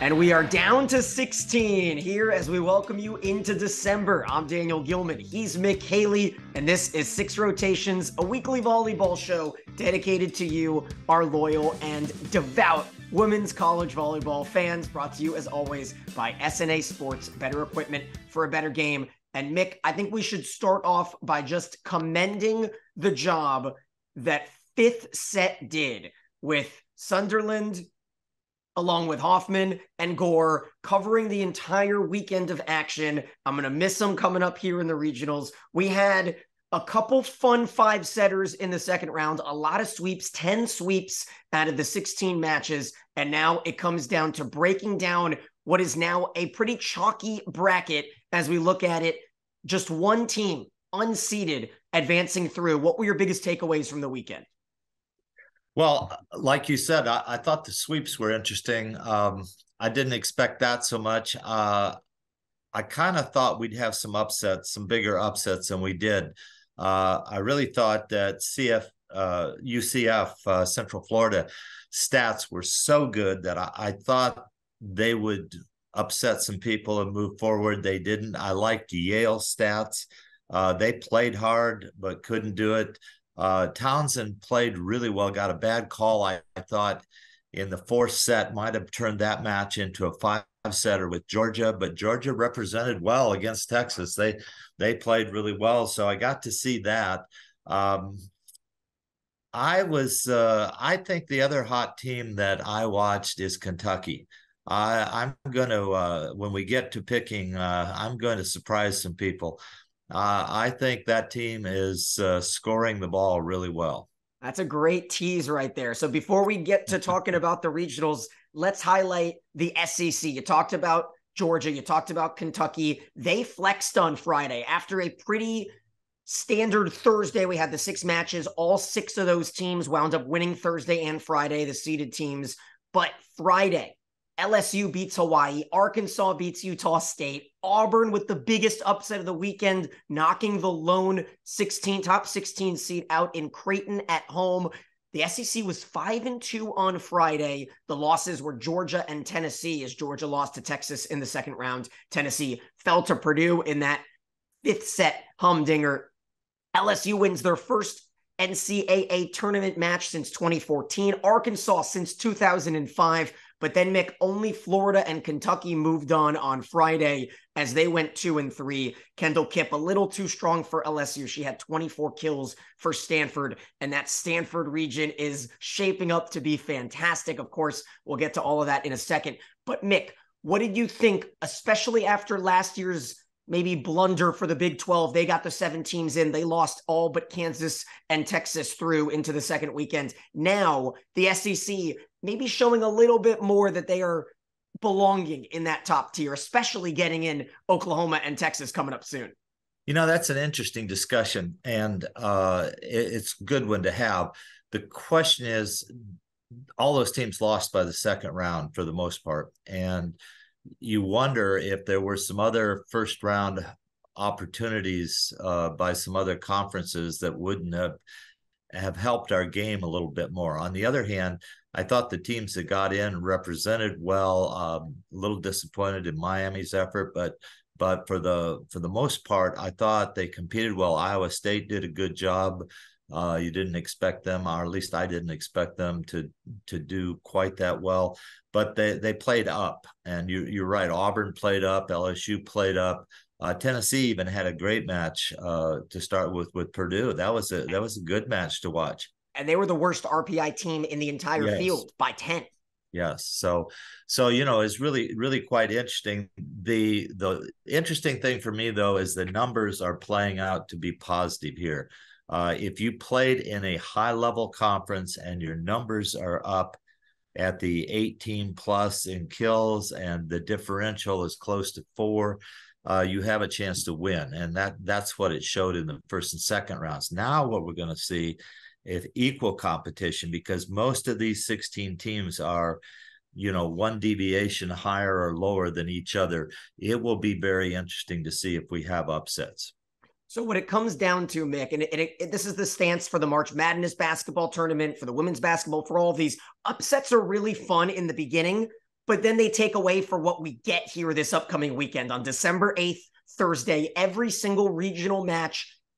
And we are down to 16 here as we welcome you into December. I'm Daniel Gilman. He's Mick Haley, and this is Six Rotations, a weekly volleyball show dedicated to you, our loyal and devout women's college volleyball fans, brought to you as always by SNA Sports, better equipment for a better game. And Mick, I think we should start off by just commending the job that Fifth Set did with Sunderland, along with Hoffman and Gore, covering the entire weekend of action. I'm going to miss them coming up here in the regionals. We had a couple fun five-setters in the second round, a lot of sweeps, 10 sweeps out of the 16 matches, and now it comes down to breaking down what is now a pretty chalky bracket as we look at it. Just one team, unseeded, advancing through. What were your biggest takeaways from the weekend? Well, like you said, I thought the sweeps were interesting. I didn't expect that so much. I kind of thought we'd have some upsets, some bigger upsets than we did. I really thought that UCF, Central Florida stats were so good that I thought they would upset some people and move forward. They didn't. I liked Yale stats. They played hard, but couldn't do it. Townsend played really well, got a bad call, I thought, in the fourth set, might have turned that match into a five-setter with Georgia, but Georgia represented well against Texas. They played really well, so I got to see that. I think the other hot team that I watched is Kentucky. I'm going to, when we get to picking, I'm going to surprise some people. I think that team is scoring the ball really well. That's a great tease right there. So before we get to talking about the regionals, let's highlight the SEC. You talked about Georgia. You talked about Kentucky. They flexed on Friday. After a pretty standard Thursday, we had the 6 matches. All 6 of those teams wound up winning Thursday and Friday, the seeded teams. But Friday, LSU beats Hawaii. Arkansas beats Utah State. Auburn with the biggest upset of the weekend, knocking the lone top 16 seed out in Creighton at home. The SEC was 5-2 on Friday. The losses were Georgia and Tennessee, as Georgia lost to Texas in the second round. Tennessee fell to Purdue in that 5th set humdinger. LSU wins their first NCAA tournament match since 2014. Arkansas since 2005. But then, Mick, only Florida and Kentucky moved on Friday as they went 2-3. Kendall Kipp, a little too strong for LSU. She had 24 kills for Stanford, and that Stanford region is shaping up to be fantastic. Of course, we'll get to all of that in a second. But, Mick, what did you think, especially after last year's maybe blunder for the Big 12? They got the 7 teams in. They lost all but Kansas and Texas through into the second weekend. Now, the SEC maybe showing a little bit more that they are belonging in that top tier, especially getting in Oklahoma and Texas coming up soon. You know, that's an interesting discussion, and it's a good one to have. The question is, all those teams lost by the second round for the most part, and you wonder if there were some other first round opportunities by some other conferences that wouldn't have helped our game a little bit more. On the other hand, I thought the teams that got in represented well. A little disappointed in Miami's effort, but for the most part, I thought they competed well. Iowa State did a good job. You didn't expect them, or at least I didn't expect them to do quite that well. But they played up, and you're right. Auburn played up. LSU played up. Tennessee even had a great match to start with Purdue. That was a good match to watch. And they were the worst RPI team in the entire field by 10. Yes. So it's really quite interesting. The interesting thing for me, though, is the numbers are playing out to be positive here. If you played in a high-level conference and your numbers are up at the 18 plus in kills and the differential is close to 4, you have a chance to win. And that's what it showed in the first and second rounds. Now what we're going to see is equal competition, because most of these 16 teams are, one deviation higher or lower than each other. It will be very interesting to see if we have upsets. So what it comes down to, Mick, and this is the stance for the March Madness basketball tournament, for the women's basketball, for all of these, upsets are really fun in the beginning, but then they take away for what we get here this upcoming weekend on December 8th, Thursday. Every single regional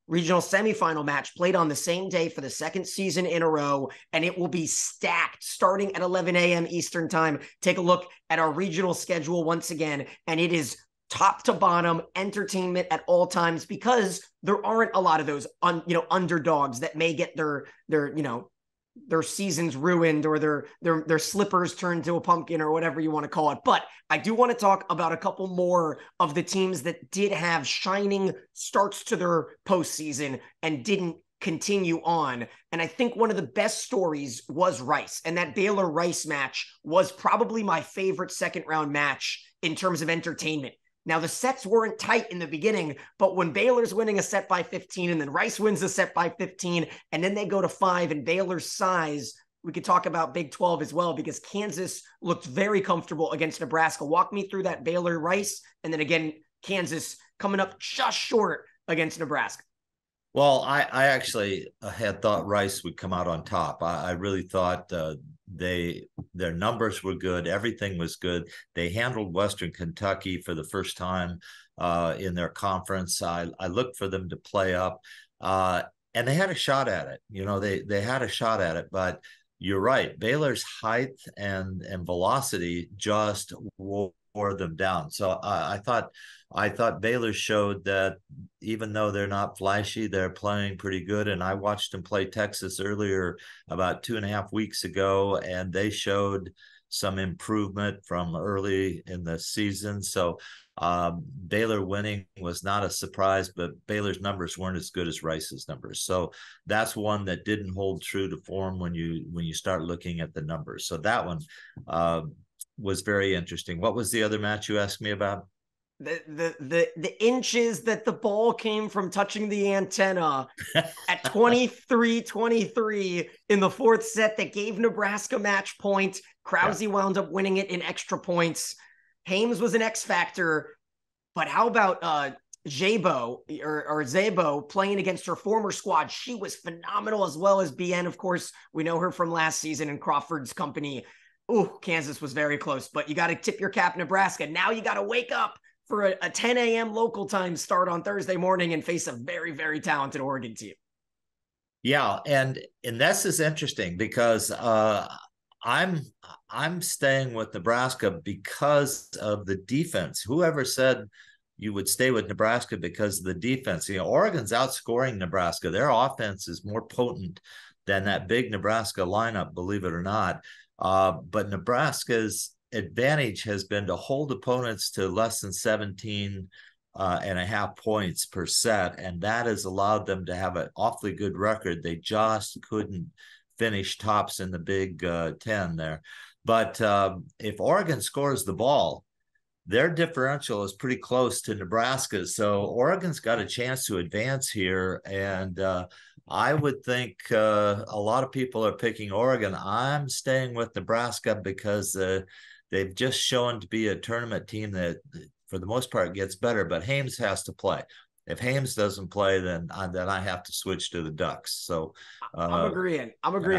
semifinal match played on the same day for the second season in a row, and it will be stacked starting at 11 a.m. Eastern time. Take a look at our regional schedule once again, and it is top to bottom entertainment at all times, because there aren't a lot of those underdogs that may get their seasons ruined or their slippers turned to a pumpkin or whatever you want to call it. But I do want to talk about a couple more of the teams that did have shining starts to their postseason and didn't continue on. And I think one of the best stories was Rice, and that Baylor Rice match was probably my favorite second round match in terms of entertainment. Now, the sets weren't tight in the beginning, but when Baylor's winning a set by 15 and then Rice wins a set by 15 and then they go to 5, and Baylor's size, we could talk about Big 12 as well, because Kansas looked very comfortable against Nebraska. Walk me through that Baylor Rice, and then again, Kansas coming up just short against Nebraska. Well, I actually had thought Rice would come out on top. I really thought their numbers were good. Everything was good. They handled Western Kentucky for the first time in their conference. I looked for them to play up, and they had a shot at it. They had a shot at it, but you're right. Baylor's height and velocity just wore them down. So I thought Baylor showed that even though they're not flashy, they're playing pretty good. And I watched them play Texas earlier, about 2.5 weeks ago, and they showed some improvement from early in the season. So Baylor winning was not a surprise, but Baylor's numbers weren't as good as Rice's numbers. So that's one that didn't hold true to form when you start looking at the numbers. So that one was very interesting. What was the other match you asked me about? The inches that the ball came from touching the antenna at 23-23 in the fourth set that gave Nebraska match point. Krause wound up winning it in extra points. Hames was an X factor, but how about Zabo playing against her former squad? She was phenomenal, as well as BN. Of course, we know her from last season in Crawford's company. Ooh, Kansas was very close, but you got to tip your cap, Nebraska. Now you got to wake up for a 10 a.m. local time start on Thursday morning and face a very, very talented Oregon team. Yeah, and this is interesting because I'm staying with Nebraska because of the defense. Whoever said you would stay with Nebraska because of the defense? Oregon's outscoring Nebraska. Their offense is more potent than that big Nebraska lineup, believe it or not. But Nebraska's advantage has been to hold opponents to less than 17.5 points per set, and that has allowed them to have an awfully good record. They just couldn't finish tops in the Big Ten there. But if Oregon scores the ball, their differential is pretty close to Nebraska's. So Oregon's got a chance to advance here. And I would think a lot of people are picking Oregon. I'm staying with Nebraska because they've just shown to be a tournament team that, for the most part, gets better. But Hames has to play. If Hames doesn't play, then I have to switch to the Ducks. So I'm agreeing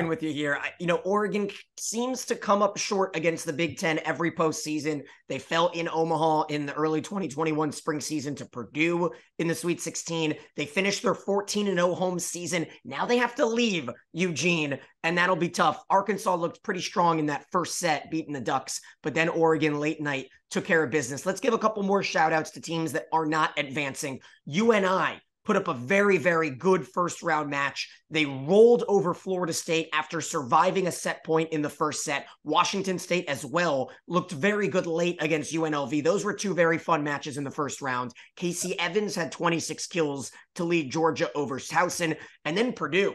with you here. Oregon seems to come up short against the Big Ten every postseason. They fell in Omaha in the early 2021 spring season to Purdue in the Sweet 16. They finished their 14-0 home season. Now they have to leave Eugene, and that'll be tough. Arkansas looked pretty strong in that first set, beating the Ducks, but then Oregon late night took care of business. Let's give a couple more shout outs to teams that are not advancing. UNI put up a very, very good first round match. They rolled over Florida State after surviving a set point in the first set. Washington State as well looked very good late against UNLV. Those were two very fun matches in the first round. Casey Evans had 26 kills to lead Georgia over Towson. And then Purdue.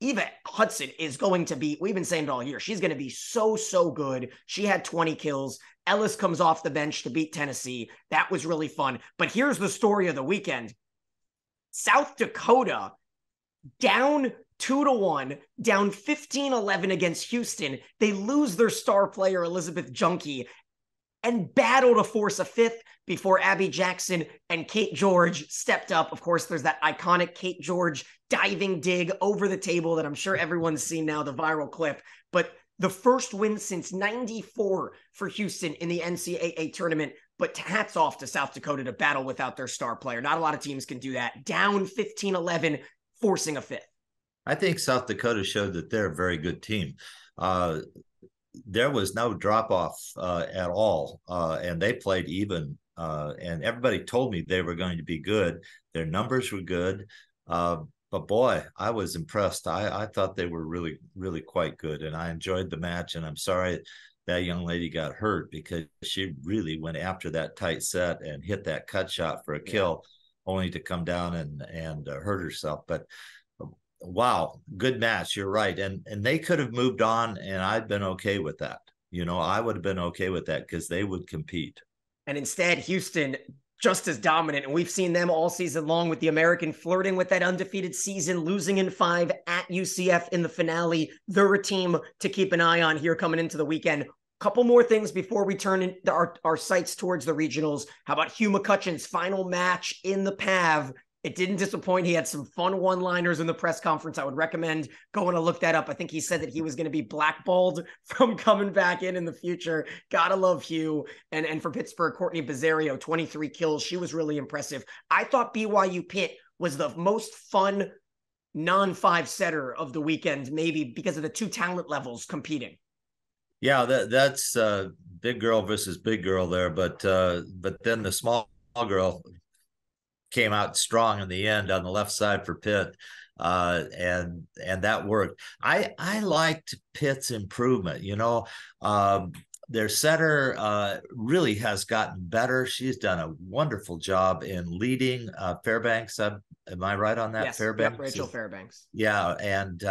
Eva Hudson is going to be, we've been saying it all year, she's going to be so, so good. She had 20 kills. Ellis comes off the bench to beat Tennessee. That was really fun. But here's the story of the weekend. South Dakota down 2-1, down 15-11 against Houston. They lose their star player, Elizabeth Junkie, and battle to force a fifth before Abby Jackson and Kate George stepped up. Of course, there's that iconic Kate George diving dig over the table that I'm sure everyone's seen now, the viral clip. But The first win since 94 for Houston in the NCAA tournament. But hats off to South Dakota to battle without their star player. Not a lot of teams can do that. Down 15-11, forcing a fifth. I think South Dakota showed that they're a very good team. There was no drop off at all, and they played even. And everybody told me they were going to be good. Their numbers were good. But boy, I was impressed. I thought they were really, really quite good. And I enjoyed the match. And I'm sorry that young lady got hurt because she really went after that tight set and hit that cut shot for a kill, only to come down and hurt herself. But wow, good match. You're right. And they could have moved on, and I'd been okay with that. I would have been okay with that because they would compete. And instead, Houston just as dominant. And we've seen them all season long with the American flirting with that undefeated season, losing in 5 at UCF in the finale. They're a team to keep an eye on here coming into the weekend. Couple more things before we turn our sights towards the regionals. How about Hugh McCutcheon's final match in the PAV? It didn't disappoint. He had some fun one-liners in the press conference. I would recommend going to look that up. I think he said that he was going to be blackballed from coming back in the future. Gotta love Hugh. And for Pittsburgh, Courtney Bizzario, 23 kills. She was really impressive. I thought BYU Pitt was the most fun non-5 setter of the weekend, maybe because of the two talent levels competing. Yeah, that's big girl versus big girl there, but then the small girl came out strong in the end on the left side for Pitt, and that worked. I liked Pitt's improvement. Their setter really has gotten better. She's done a wonderful job in leading Fairbanks. Am I right on that? Yes, Fairbanks, yep, Rachel Fairbanks. Yeah, and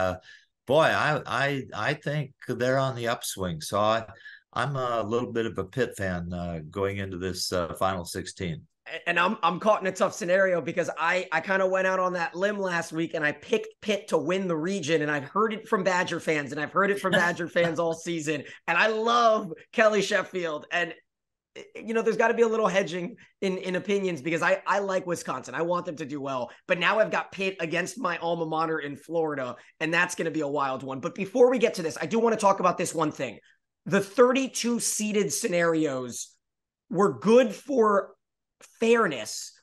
boy, I think they're on the upswing. So I'm a little bit of a Pitt fan going into this final 16. And I'm caught in a tough scenario because I kind of went out on that limb last week and I picked Pitt to win the region, and I've heard it from Badger fans and I've heard it from Badger fans all season. And I love Kelly Sheffield. And there's got to be a little hedging in opinions because I like Wisconsin. I want them to do well. But now I've got Pitt against my alma mater in Florida, and that's going to be a wild one. But before we get to this, I do want to talk about this one thing. The 32 seeded scenarios were good for fairness,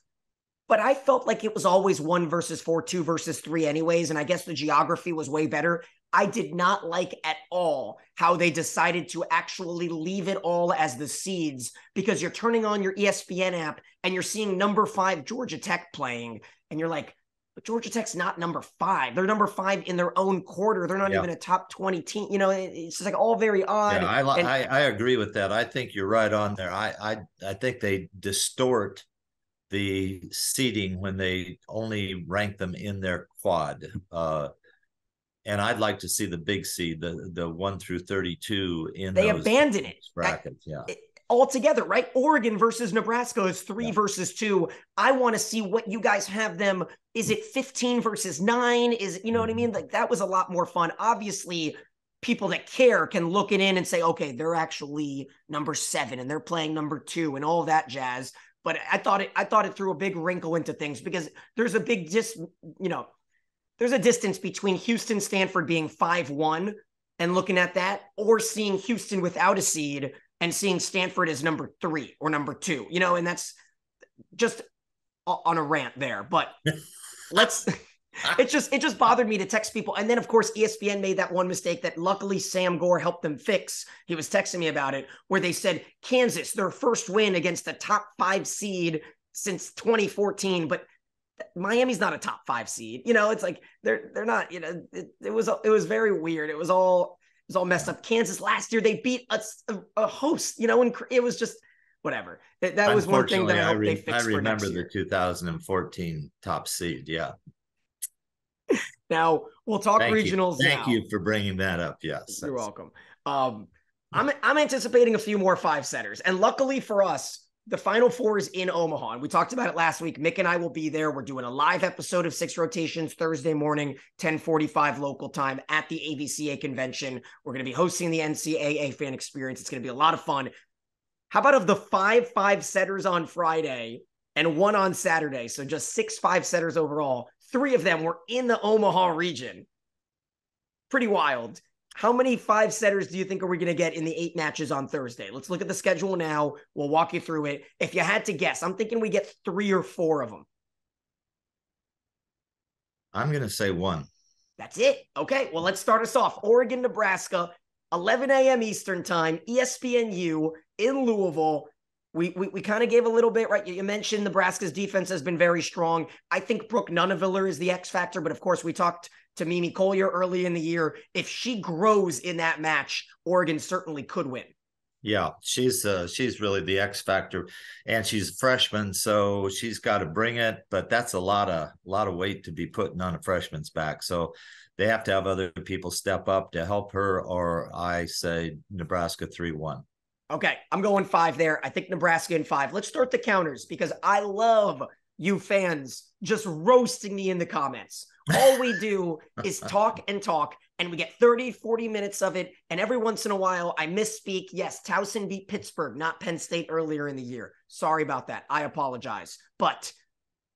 but I felt like it was always 1 versus 4, 2 versus 3 anyways, and I guess the geography was way better. I did not like at all how they decided to actually leave it all as the seeds, because you're turning on your ESPN app and you're seeing number 5 Georgia Tech playing, and you're like, but Georgia Tech's not number 5. They're number 5 in their own quarter. They're not even a top 20 team. It's just like all very odd. Yeah, I agree with that. I think you're right on there. I think they distort the seeding when they only rank them in their quad. And I'd like to see the big seed, the 1 through 32 in they those abandon it brackets. Altogether, right? Oregon versus Nebraska is 3 versus 2. I want to see what you guys have them. Is it 15 versus 9? Is you know what I mean? Like, that was a lot more fun. Obviously, people that care can look it in and say, okay, they're actually number 7 and they're playing number 2 and all that jazz. But I thought it threw a big wrinkle into things because there's a big there's a distance between Houston, Stanford being 5-1 and looking at that, or seeing Houston without a seed and seeing Stanford as number 3 or number 2, and that's just on a rant there. But it just bothered me to text people. And then, of course, ESPN made that one mistake that luckily Sam Gore helped them fix. He was texting me about it, where they said Kansas, their first win against the top 5 seed since 2014. But Miami's not a top 5 seed. It's like they're not, it was very weird. It was all messed up. Kansas last year, they beat a host, and it was just whatever. That was one thing that I hope they fixed for next year. I remember the 2014 top seed. Yeah. Now we'll talk regionals. Thank you for bringing that up. Yes. You're welcome. I'm anticipating a few more 5 setters, and luckily for us, the Final Four is in Omaha, and we talked about it last week. Mick and I will be there. We're doing a live episode of 6 Rotations Thursday morning, 10:45 local time at the AVCA convention. We're going to be hosting the NCAA fan experience. It's going to be a lot of fun. How about of the 5 setters on Friday and 1 on Saturday? So just 6 5 setters overall. 3 of them were in the Omaha region. Pretty wild. How many 5-setters do you think are we going to get in the 8 matches on Thursday? Let's look at the schedule now. We'll walk you through it. If you had to guess, I'm thinking we get 3 or 4 of them. I'm going to say 1. That's it. Okay, well, let's start us off. Oregon, Nebraska, 11 a.m. Eastern time, ESPNU in Louisville. We kind of gave a little bit, right? You mentioned Nebraska's defense has been very strong. I think Brooke Nuneviller is the X factor, but of course we talked to Mimi Collier early in the year. If she grows in that match, Oregon certainly could win. Yeah, she's really the X factor, and she's a freshman, so she's got to bring it. But that's a lot of weight to be putting on a freshman's back. So they have to have other people step up to help her. Or I say Nebraska 3-1. Okay, I'm going 5 there. I think Nebraska in 5. Let's start the counters because I love you fans just roasting me in the comments. All we do is talk, and we get 30, 40 minutes of it. And every once in a while, I misspeak. Yes, Towson beat Pittsburgh, not Penn State earlier in the year. Sorry about that. I apologize. But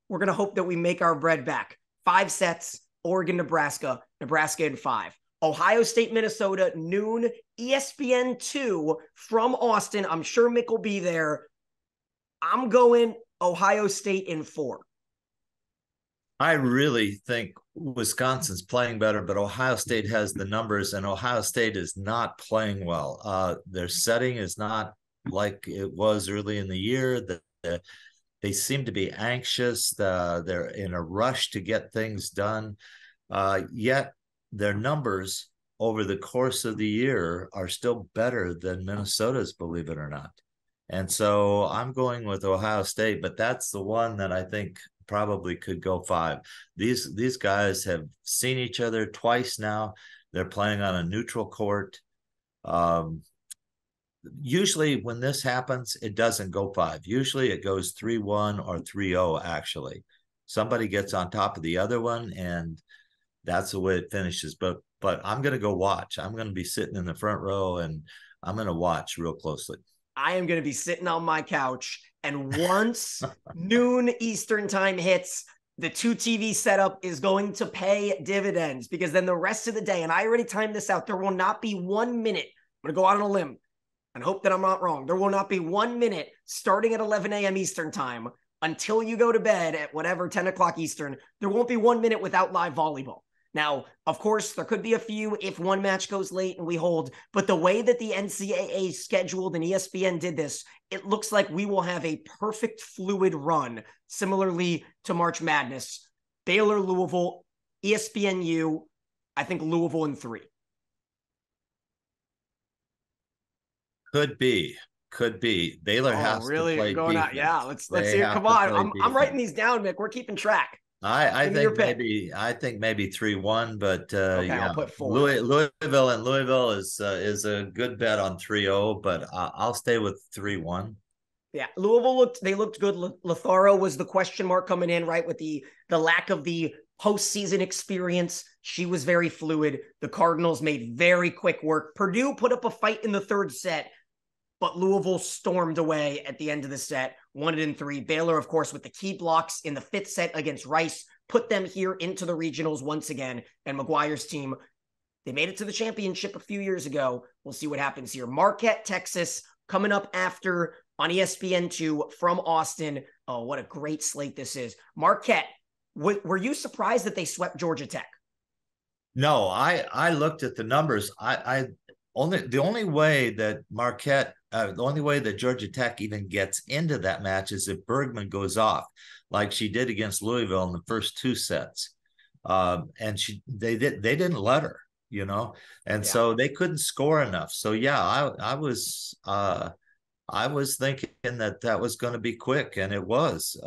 we're going to hope that we make our bread back. 5 sets, Oregon, Nebraska in 5. Ohio State, Minnesota, noon, ESPN2 from Austin. I'm sure Mick will be there. I'm going Ohio State in 4. I really think Wisconsin's playing better, but Ohio State has the numbers, and Ohio State is not playing well. Their setting is not like it was early in the year. They seem to be anxious. They're in a rush to get things done. Yet their numbers over the course of the year are still better than Minnesota's, believe it or not. And so I'm going with Ohio State, but that's the one that I think probably could go 5. These guys have seen each other twice now. They're playing on a neutral court. Usually when this happens, it doesn't go 5. Usually it goes 3-1 or 3-0, actually. Somebody gets on top of the other one, and that's the way it finishes. But I'm going to go watch. I'm going to be sitting in the front row, and I'm going to watch real closely. I am going to be sitting on my couch, and once noon Eastern time hits, the 2 TV setup is going to pay dividends, because then the rest of the day, and I already timed this out, there will not be 1 minute. I'm going to go out on a limb and hope that I'm not wrong. There will not be 1 minute starting at 11 a.m. Eastern time until you go to bed at whatever, 10 o'clock Eastern. There won't be 1 minute without live volleyball. Now, of course, there could be a few if one match goes late and we hold, but the way that the NCAA scheduled and ESPN did this, it looks like we will have a perfect fluid run, similarly to March Madness. Baylor, Louisville, ESPNU, I think Louisville in 3. Could be. Baylor has really? to play Going defense. Out. Yeah, let's see. Come on, I'm writing these down, Mick. We're keeping track. I think maybe 3-1, but okay, yeah, I'll put 4. Louisville is a good bet on 3-0, but I'll stay with 3-1. Yeah, Louisville looked good. Letharo was the question mark coming in, right, with the lack of the postseason experience. She was very fluid. The Cardinals made very quick work. Purdue put up a fight in the 3rd set, but Louisville stormed away at the end of the set, won it in 3. Baylor, of course, with the key blocks in the 5th set against Rice, put them here into the regionals once again. And McGuire's team, they made it to the championship a few years ago. We'll see what happens here. Marquette, Texas, coming up after on ESPN2 from Austin. Oh, what a great slate this is. Marquette, were you surprised that they swept Georgia Tech? No, I looked at the numbers. The only way that Georgia Tech even gets into that match is if Bergman goes off, like she did against Louisville in the first 2 sets, and they didn't let her, and so they couldn't score enough. So yeah, I was thinking that was going to be quick, and it was.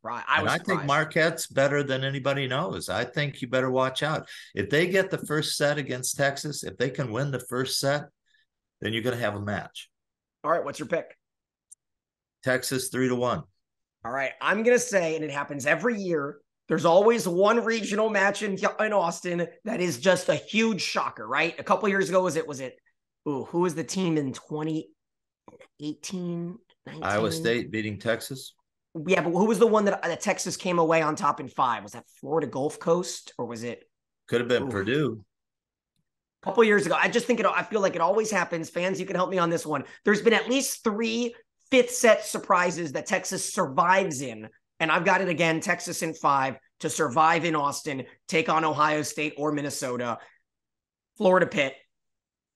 I think Marquette's better than anybody knows. I think you better watch out. If they get the first set against Texas, if they can win the first set, then you're going to have a match. All right, what's your pick? Texas 3-1. All right, I'm going to say, and it happens every year, there's always one regional match in Austin that is just a huge shocker, right? A couple years ago, who was the team in 2018? 19? Iowa State beating Texas. Yeah, but who was the one that Texas came away on top in 5? Was that Florida Gulf Coast, or was it? Could have been Purdue. couple years ago. I just think I feel like it always happens. Fans, you can help me on this one. There's been at least 3 fifth set surprises that Texas survives in. And I've got it again, Texas in 5 to survive in Austin, take on Ohio State or Minnesota. Florida Pitt,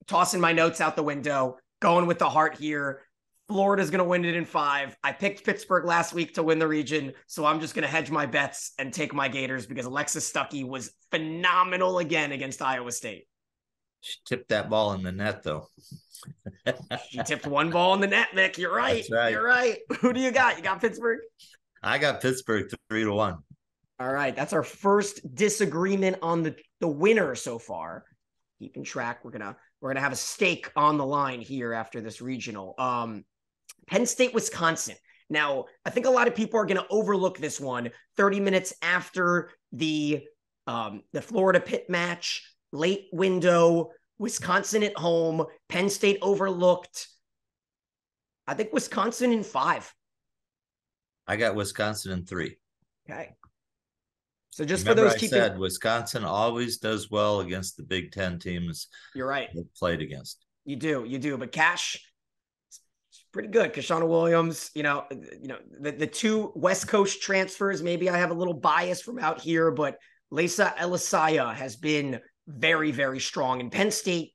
tossing my notes out the window, going with the heart here. Florida's going to win it in 5. I picked Pittsburgh last week to win the region, so I'm just going to hedge my bets and take my Gators because Alexis Stuckey was phenomenal again against Iowa State. She tipped that ball in the net, though. She tipped one ball in the net, Nick. You're right. That's right. You're right. Who do you got? You got Pittsburgh? I got Pittsburgh 3-1. All right. That's our first disagreement on the winner so far. Keeping track. We're gonna have a stake on the line here after this regional. Penn State, Wisconsin. Now, I think a lot of people are going to overlook this one 30 minutes after the Florida Pitt match, late window, Wisconsin at home, Penn State overlooked. I think Wisconsin in 5. I got Wisconsin in 3. Okay. So just Remember for those I keeping... said Wisconsin always does well against the Big Ten teams. You're right. They've played against. You do. But Cash, it's pretty good. Kashana Williams, the 2 West Coast transfers, maybe I have a little bias from out here, but Lesa Elisaya has been very, very strong. And Penn State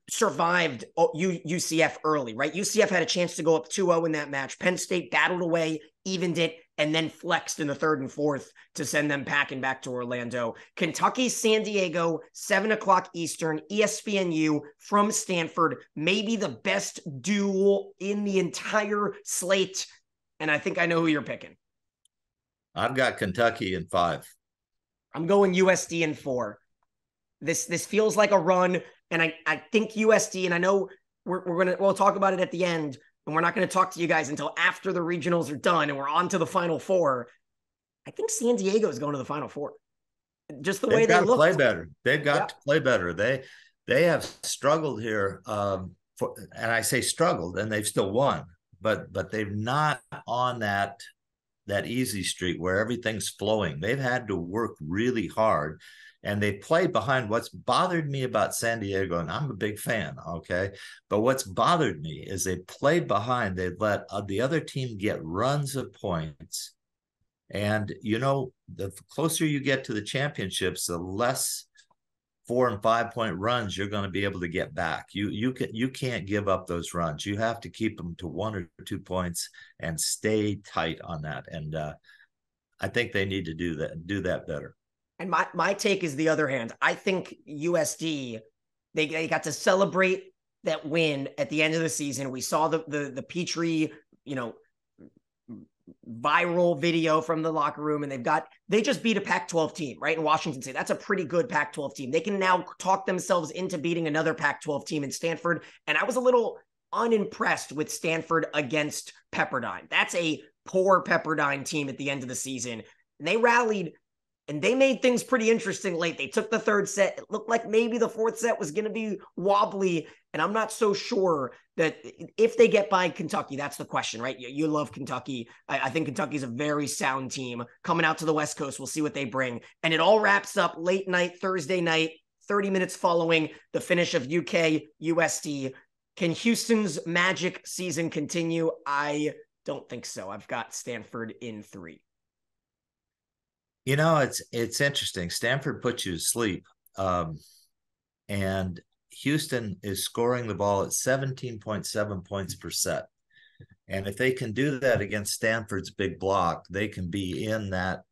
survived UCF early, right? UCF had a chance to go up 2-0 in that match. Penn State battled away, evened it, and then flexed in the 3rd and 4th to send them packing back to Orlando. Kentucky, San Diego, 7:00 Eastern, ESPNU from Stanford, maybe the best duel in the entire slate. And I think I know who you're picking. I've got Kentucky in 5. I'm going USD in 4. This feels like a run, and I think USD, and I know we'll talk about it at the end, and we're not going to talk to you guys until after the regionals are done and we're on to the Final Four. I think San Diego is going to the Final Four. Just the way they look. Play better. They've got to play better. They have struggled here, and I say struggled, and they've still won, but they've not on that easy streak where everything's flowing. They've had to work really hard. And they played behind. What's bothered me about San Diego, and I'm a big fan, okay? But what's bothered me is they played behind. They let the other team get runs of points. And, the closer you get to the championships, the less 4 and 5 point runs you're going to be able to get back. You can't give up those runs. You have to keep them to 1 or 2 points and stay tight on that. And I think they need to do that better. And my take is the other hand. I think USD, they got to celebrate that win at the end of the season. We saw the Petrie, viral video from the locker room, and they just beat a Pac-12 team, right? In Washington State. That's a pretty good Pac-12 team. They can now talk themselves into beating another Pac-12 team in Stanford. And I was a little unimpressed with Stanford against Pepperdine. That's a poor Pepperdine team at the end of the season. And they rallied. And they made things pretty interesting late. They took the 3rd set. It looked like maybe the 4th set was going to be wobbly. And I'm not so sure that if they get by Kentucky, that's the question, right? You love Kentucky. I think Kentucky's a very sound team. Coming out to the West Coast, we'll see what they bring. And it all wraps up late night, Thursday night, 30 minutes following the finish of UK USD. Can Houston's magic season continue? I don't think so. I've got Stanford in 3. It's interesting. Stanford puts you to sleep, and Houston is scoring the ball at 17.7 points per set. And if they can do that against Stanford's big block, they can be in that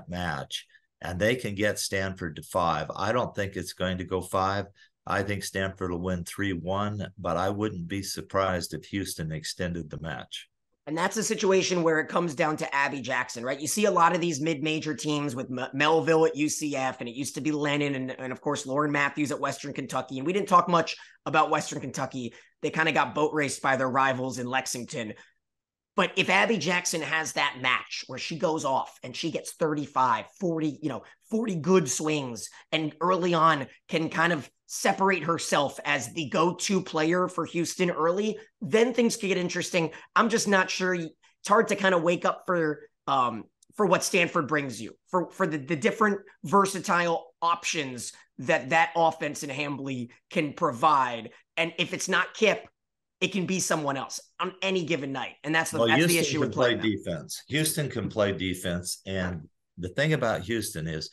match, and they can get Stanford to 5. I don't think it's going to go 5. I think Stanford will win 3-1, but I wouldn't be surprised if Houston extended the match. And that's a situation where it comes down to Abby Jackson, right? You see a lot of these mid-major teams with Melville at UCF, and it used to be Lennon and of course, Lauren Matthews at Western Kentucky. And we didn't talk much about Western Kentucky. They kind of got boat raced by their rivals in Lexington. But if Abby Jackson has that match where she goes off and she gets 35, 40, 40 good swings, and early on can kind of separate herself as the go-to player for Houston early, then things can get interesting. I'm just not sure. It's hard to kind of wake up for what Stanford brings you, for the different versatile options that offense in Hambly can provide. And if it's not Kip, it can be someone else on any given night. And that's the issue with playing defense. Houston can play defense. And the thing about Houston is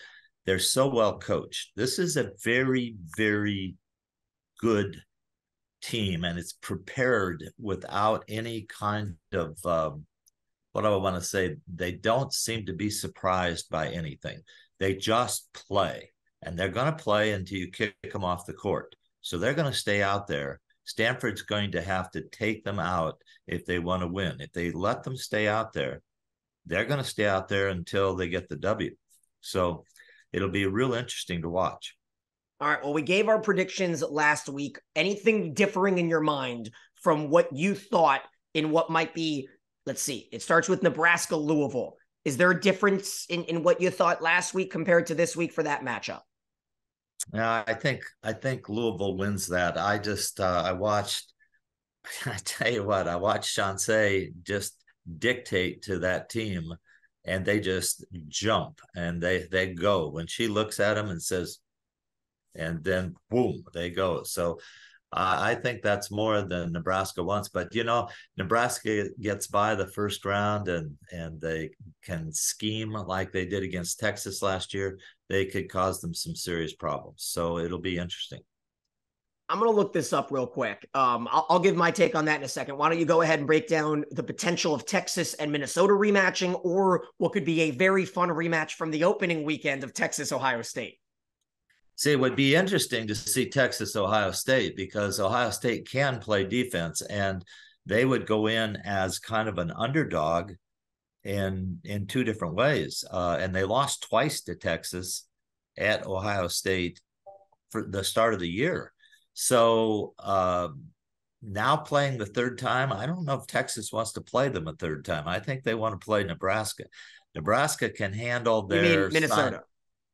they're so well coached. This is a very, very good team, and it's prepared without any kind of what I want to say. They don't seem to be surprised by anything. They just play, and they're going to play until you kick them off the court. So they're going to stay out there. Stanford's going to have to take them out if they want to win. If they let them stay out there, they're going to stay out there until they get the W. So it'll be real interesting to watch. All right. Well, we gave our predictions last week. Anything differing in your mind from what you thought in what might be, let's see, it starts with Nebraska, Louisville. Is there a difference in what you thought last week compared to this week for that matchup? I think Louisville wins that. I watched, I tell you what, I watched Chauncey just dictate to that team, and they just jump and they go. When she looks at them and says, and then boom, they go. So I think that's more than Nebraska wants. But, Nebraska gets by the first round and they can scheme like they did against Texas last year. They could cause them some serious problems. So it'll be interesting. I'm going to look this up real quick. I'll give my take on that in a second. Why don't you go ahead and break down the potential of Texas and Minnesota rematching, or what could be a very fun rematch from the opening weekend of Texas-Ohio State? See, it would be interesting to see Texas-Ohio State, because Ohio State can play defense, and they would go in as kind of an underdog in two different ways. And they lost twice to Texas at Ohio State for the start of the year. So now playing the third time, I don't know if Texas wants to play them a third time. I think they want to play Nebraska. Nebraska can handle their— You mean Minnesota?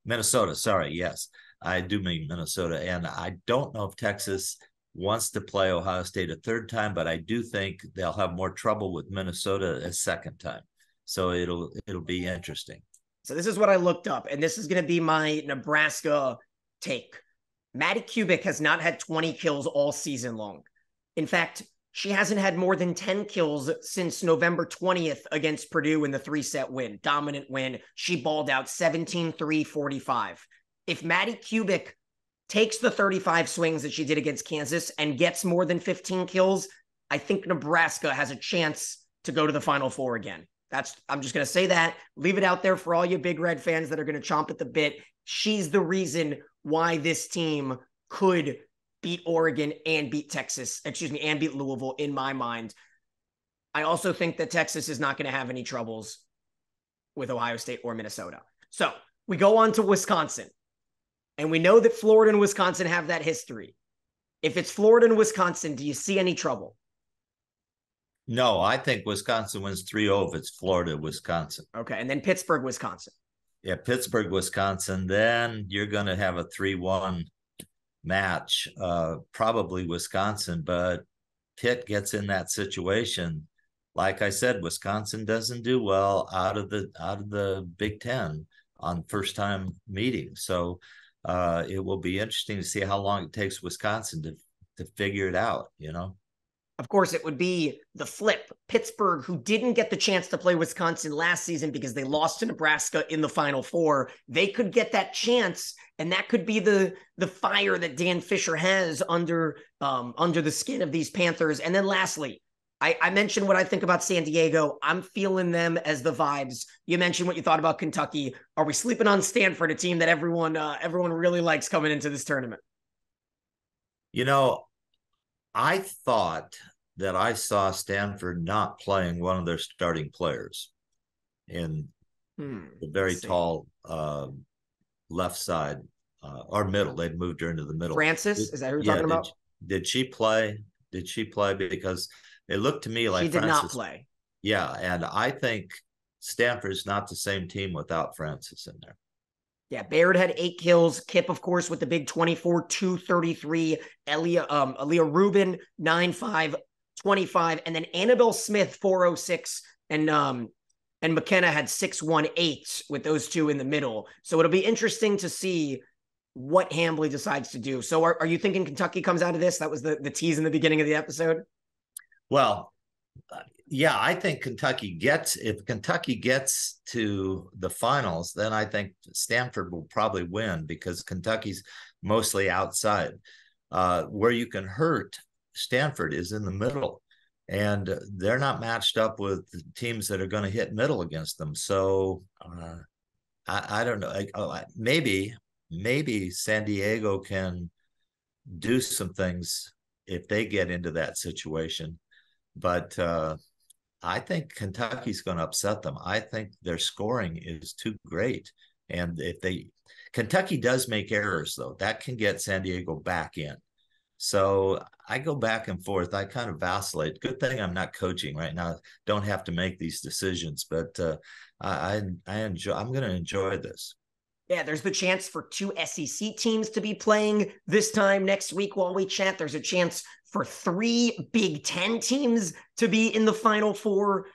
Minnesota, sorry, yes. I do mean Minnesota. And I don't know if Texas wants to play Ohio State a third time, but I do think they'll have more trouble with Minnesota a second time. So it'll be interesting. So this is what I looked up, and this is going to be my Nebraska take. Maddie Kubik has not had 20 kills all season long. In fact, she hasn't had more than 10 kills since November 20th against Purdue in the 3-set win. Dominant win. She balled out 17-3-45. If Maddie Kubik takes the 35 swings that she did against Kansas and gets more than 15 kills, I think Nebraska has a chance to go to the Final Four again. I'm just going to say that. Leave it out there for all you Big Red fans that are going to chomp at the bit. She's the reason why this team could beat Oregon and beat and beat Louisville in my mind. I also think that Texas is not going to have any troubles with Ohio State or Minnesota. So we go on to Wisconsin. And we know that Florida and Wisconsin have that history. If it's Florida and Wisconsin, do you see any trouble? No, I think Wisconsin wins 3-0 if it's Florida, Wisconsin. Okay, and then Pittsburgh, Wisconsin. Yeah, Pittsburgh, Wisconsin. Then you're going to have a 3-1 match, probably Wisconsin, but Pitt gets in that situation. Like I said, Wisconsin doesn't do well out of the Big Ten on first-time meetings. So it will be interesting to see how long it takes Wisconsin to figure it out, Of course, it would be the flip. Pittsburgh, who didn't get the chance to play Wisconsin last season because they lost to Nebraska in the Final Four, they could get that chance, and that could be the fire that Dan Fisher has under the skin of these Panthers. And then lastly, I mentioned what I think about San Diego. I'm feeling them as the vibes. You mentioned what you thought about Kentucky. Are we sleeping on Stanford, a team that everyone really likes coming into this tournament? I thought that I saw Stanford not playing one of their starting players in the very tall left side or middle. They'd moved her into the middle. Francis, is that who you're talking about? Did she play? Did she play? Because it looked to me like she did Francis not play. Yeah, and I think Stanford's not the same team without Francis in there. Yeah, Baird had 8 kills. Kip, of course, with the big 24-233. Aaliyah Rubin, 9-5, 25. And then Annabelle Smith, 406. And McKenna had 6-1-8 with those two in the middle. So it'll be interesting to see what Hambly decides to do. So are you thinking Kentucky comes out of this? That was the tease in the beginning of the episode. Well, yeah, I think if Kentucky gets to the finals, then I think Stanford will probably win because Kentucky's mostly outside. Where you can hurt Stanford is in the middle, and they're not matched up with teams that are going to hit middle against them. So I don't know. Maybe San Diego can do some things if they get into that situation. But I think Kentucky's going to upset them. I think their scoring is too great. And Kentucky does make errors, though. That can get San Diego back in. So I go back and forth. I kind of vacillate. Good thing I'm not coaching right now. Don't have to make these decisions. But I'm going to enjoy this. Yeah, there's the chance for 2 SEC teams to be playing this time next week while we chat. There's a chance for 3 Big Ten teams to be in the Final Four.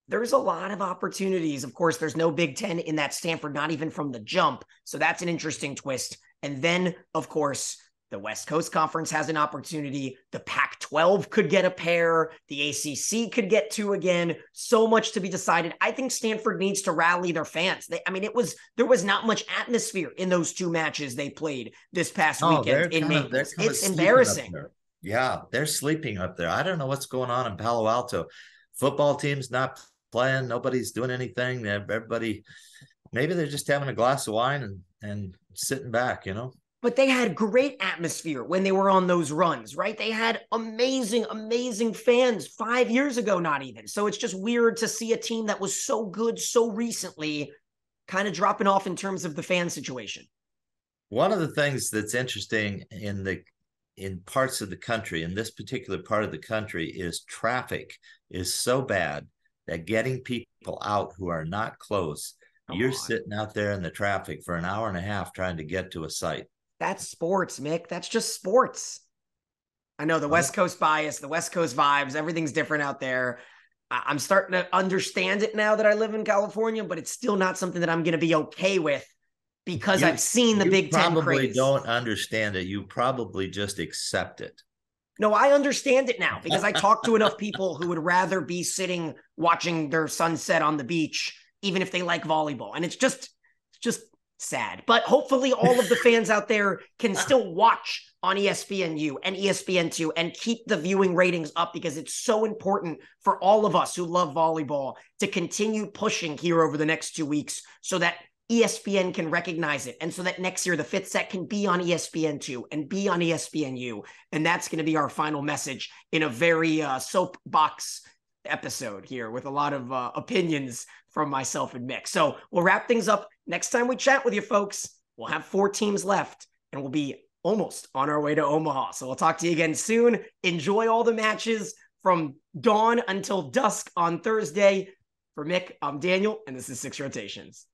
There's a lot of opportunities. Of course, there's no Big Ten in that Stanford, not even from the jump. So that's an interesting twist. And then, of course, the West Coast Conference has an opportunity. The Pac-12 could get a pair. The ACC could get 2 again. So much to be decided. I think Stanford needs to rally their fans. There was not much atmosphere in those 2 matches they played this past weekend in Naples. It's embarrassing. Yeah, they're sleeping up there. I don't know what's going on in Palo Alto. Football team's not playing. Nobody's doing anything. Everybody, maybe they're just having a glass of wine and sitting back, But they had great atmosphere when they were on those runs, right? They had amazing, amazing fans 5 years ago, not even. So it's just weird to see a team that was so good so recently kind of dropping off in terms of the fan situation. One of the things that's interesting in parts of the country, in this particular part of the country, is traffic is so bad that getting people out who are not close, you're sitting out there in the traffic for an hour and a half trying to get to a site. That's sports, Mick. That's just sports. I know the West Coast bias, the West Coast vibes, everything's different out there. I'm starting to understand it now that I live in California, but it's still not something that I'm going to be okay with because I've seen the Big Ten craze. You probably don't understand it. You probably just accept it. No, I understand it now because I talk to enough people who would rather be sitting watching their sunset on the beach, even if they like volleyball. And it's just sad. But hopefully all of the fans out there can still watch on ESPNU and ESPN2 and keep the viewing ratings up because it's so important for all of us who love volleyball to continue pushing here over the next 2 weeks so that ESPN can recognize it. And so that next year, the 5th set can be on ESPN2 and be on ESPNU. And that's going to be our final message in a very soapbox episode here with a lot of opinions from myself and Mick. So we'll wrap things up. Next time we chat with you folks, we'll have 4 teams left and we'll be almost on our way to Omaha. So we'll talk to you again soon. Enjoy all the matches from dawn until dusk on Thursday. For Mick, I'm Daniel, and this is 6 Rotations.